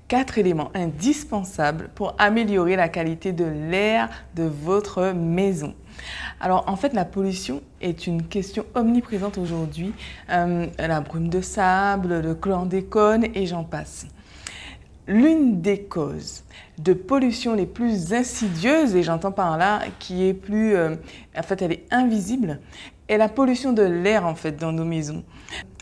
4 éléments indispensables pour améliorer la qualité de l'air de votre maison. Alors en fait, la pollution est une question omniprésente aujourd'hui. La brume de sable, le chlordécone et j'en passe. L'une des causes de pollution les plus insidieuses, et j'entends par là qui est plus, en fait elle est invisible, est la pollution de l'air en fait dans nos maisons.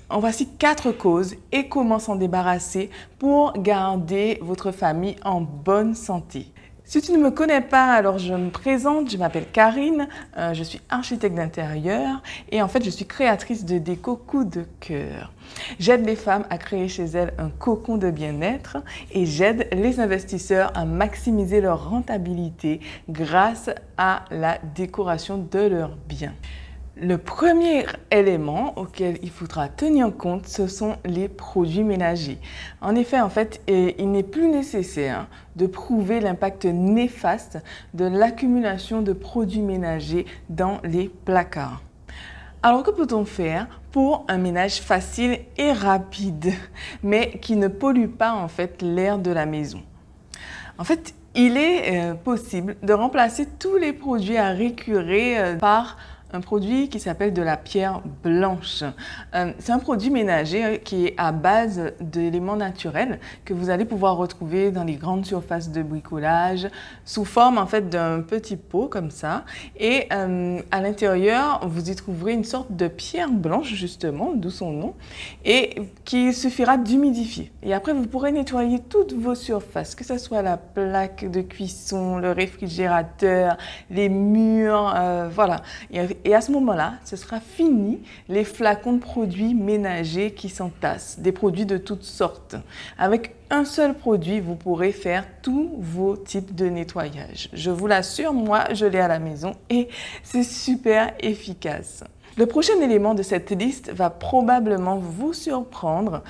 En voici 4 causes et comment s'en débarrasser pour garder votre famille en bonne santé. Si tu ne me connais pas, alors je me présente, je m'appelle Karine, je suis architecte d'intérieur et en fait je suis créatrice de déco coup de cœur. J'aide les femmes à créer chez elles un cocon de bien-être et j'aide les investisseurs à maximiser leur rentabilité grâce à la décoration de leurs biens. Le premier élément auquel il faudra tenir compte, ce sont les produits ménagers. En effet, il n'est plus nécessaire de prouver l'impact néfaste de l'accumulation de produits ménagers dans les placards. Alors, que peut-on faire pour un ménage facile et rapide, mais qui ne pollue pas en fait l'air de la maison? En fait, il est possible de remplacer tous les produits à récurer par un produit qui s'appelle de la pierre blanche. C'est un produit ménager qui est à base d'éléments naturels que vous allez pouvoir retrouver dans les grandes surfaces de bricolage sous forme en fait d'un petit pot comme ça. Et à l'intérieur, vous y trouverez une sorte de pierre blanche justement, d'où son nom, et qui suffira d'humidifier. Et après, vous pourrez nettoyer toutes vos surfaces, que ce soit la plaque de cuisson, le réfrigérateur, les murs, voilà. Et à ce moment-là, ce sera fini les flacons de produits ménagers qui s'entassent, des produits de toutes sortes. Avec un seul produit, vous pourrez faire tous vos types de nettoyage. Je vous l'assure, moi, je l'ai à la maison et c'est super efficace. Le prochain élément de cette liste va probablement vous surprendre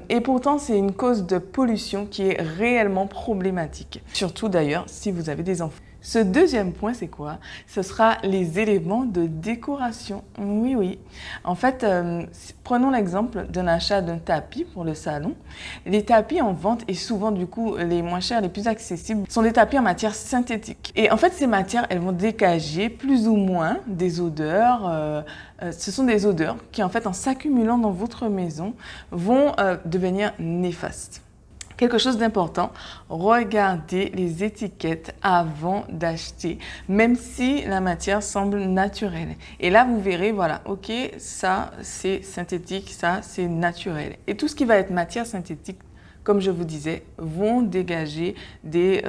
et pourtant c'est une cause de pollution qui est réellement problématique. Surtout d'ailleurs si vous avez des enfants. Ce deuxième point, c'est quoi? Ce sera les éléments de décoration. Oui, oui. En fait, prenons l'exemple d'un achat d'un tapis pour le salon. Les tapis en vente et souvent du coup les moins chers, les plus accessibles, sont des tapis en matière synthétique. Et en fait, ces matières, elles vont dégager plus ou moins des odeurs. Ce sont des odeurs qui en fait, en s'accumulant dans votre maison, vont devenir néfastes. Quelque chose d'important, regardez les étiquettes avant d'acheter, même si la matière semble naturelle. Et là, vous verrez, voilà, ok, ça c'est synthétique, ça c'est naturel. Et tout ce qui va être matière synthétique, comme je vous disais, vont dégager des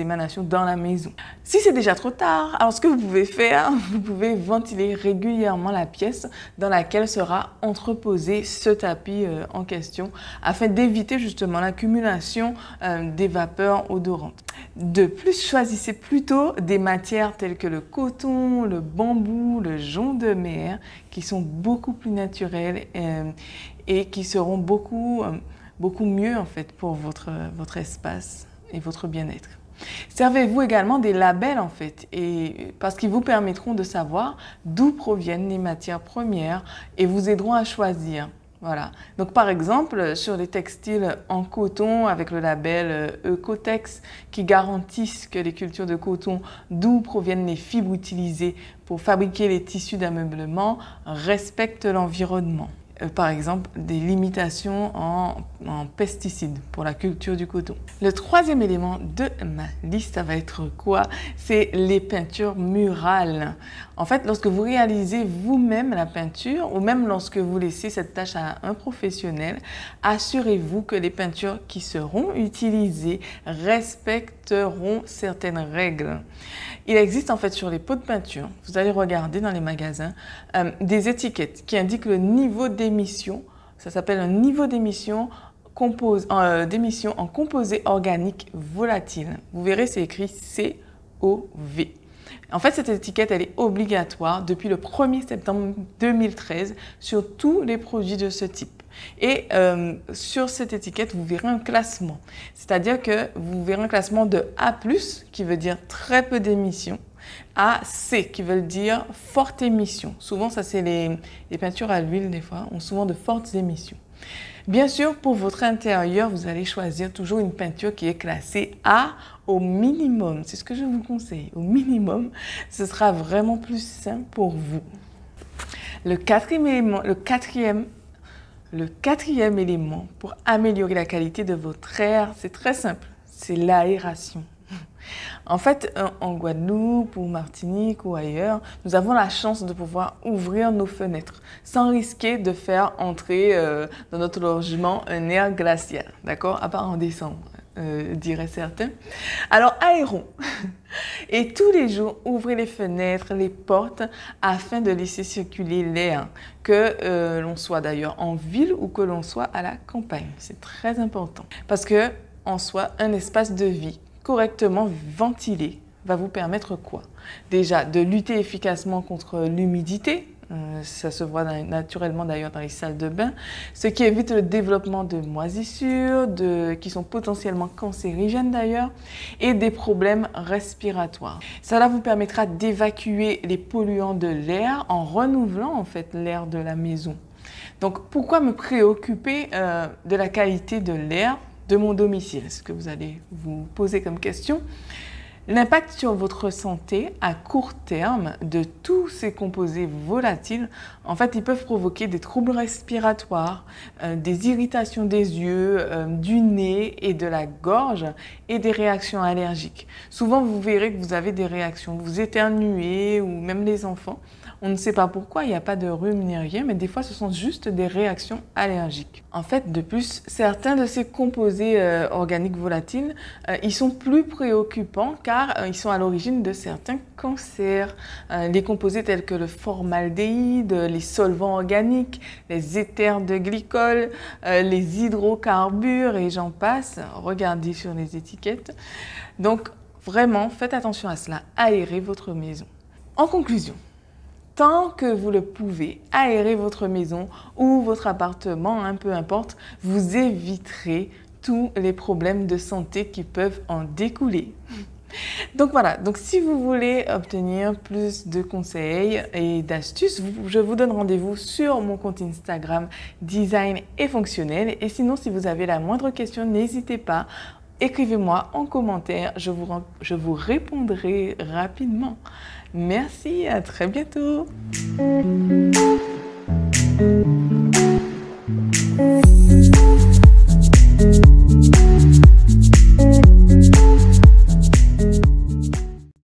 émanations dans la maison. Si c'est déjà trop tard, alors ce que vous pouvez faire, vous pouvez ventiler régulièrement la pièce dans laquelle sera entreposé ce tapis en question afin d'éviter justement l'accumulation des vapeurs odorantes. De plus, choisissez plutôt des matières telles que le coton, le bambou, le jonc de mer qui sont beaucoup plus naturelles et qui seront beaucoup mieux en fait pour votre espace et votre bien-être. Servez-vous également des labels en fait, parce qu'ils vous permettront de savoir d'où proviennent les matières premières et vous aideront à choisir. Voilà. Donc par exemple, sur les textiles en coton avec le label Ecotex qui garantissent que les cultures de coton, d'où proviennent les fibres utilisées pour fabriquer les tissus d'ameublement, respectent l'environnement. Par exemple, des limitations en pesticides pour la culture du coton. Le troisième élément de ma liste, ça va être quoi? C'est les peintures murales. En fait, lorsque vous réalisez vous-même la peinture ou même lorsque vous laissez cette tâche à un professionnel, assurez-vous que les peintures qui seront utilisées respecteront certaines règles. Il existe en fait sur les pots de peinture, vous allez regarder dans les magasins, des étiquettes qui indiquent le niveau d'émission. Ça s'appelle un niveau d'émission en composé organique volatile. Vous verrez, c'est écrit COV. En fait, cette étiquette, elle est obligatoire depuis le 1er septembre 2013 sur tous les produits de ce type. Et sur cette étiquette, vous verrez un classement. C'est-à-dire que vous verrez un classement de A+, qui veut dire très peu d'émissions, à C, qui veut dire forte émission. Souvent, ça c'est les peintures à l'huile, des fois, ont souvent de fortes émissions. Bien sûr, pour votre intérieur, vous allez choisir toujours une peinture qui est classée A au minimum. C'est ce que je vous conseille. Au minimum, ce sera vraiment plus simple pour vous. Le quatrième élément pour améliorer la qualité de votre air, c'est très simple, c'est l'aération. En fait, en Guadeloupe ou Martinique ou ailleurs, nous avons la chance de pouvoir ouvrir nos fenêtres sans risquer de faire entrer dans notre logement un air glacial, d'accord? À part en décembre, diraient certains. Alors, aérons. Et tous les jours, ouvrez les fenêtres, les portes, afin de laisser circuler l'air, que l'on soit d'ailleurs en ville ou que l'on soit à la campagne. C'est très important. Parce que, en soi, un espace de vie correctement ventilé va vous permettre quoi? Déjà, de lutter efficacement contre l'humidité. Ça se voit naturellement d'ailleurs dans les salles de bain, ce qui évite le développement de moisissures, qui sont potentiellement cancérigènes d'ailleurs, et des problèmes respiratoires. Cela vous permettra d'évacuer les polluants de l'air en renouvelant en fait l'air de la maison. Donc pourquoi me préoccuper de la qualité de l'air de mon domicile? C'est ce que vous allez vous poser comme question. L'impact sur votre santé à court terme de tous ces composés volatiles, en fait, ils peuvent provoquer des troubles respiratoires, des irritations des yeux, du nez et de la gorge et des réactions allergiques. Souvent, vous verrez que vous avez des réactions, vous éternuez ou même les enfants. On ne sait pas pourquoi, il n'y a pas de rhume ni rien, mais des fois, ce sont juste des réactions allergiques. En fait, de plus, certains de ces composés organiques volatiles, ils sont plus préoccupants car ils sont à l'origine de certains cancers. Les composés tels que le formaldéhyde, les solvants organiques, les éthers de glycol, les hydrocarbures et j'en passe. Regardez sur les étiquettes. Donc, vraiment, faites attention à cela. Aérez votre maison. En conclusion, tant que vous le pouvez, aérer votre maison ou votre appartement, peu importe, vous éviterez tous les problèmes de santé qui peuvent en découler. Donc voilà, donc si vous voulez obtenir plus de conseils et d'astuces, je vous donne rendez-vous sur mon compte Instagram Design et Fonctionnel. Et sinon, si vous avez la moindre question, n'hésitez pas, écrivez-moi en commentaire, je vous répondrai rapidement. Merci, à très bientôt.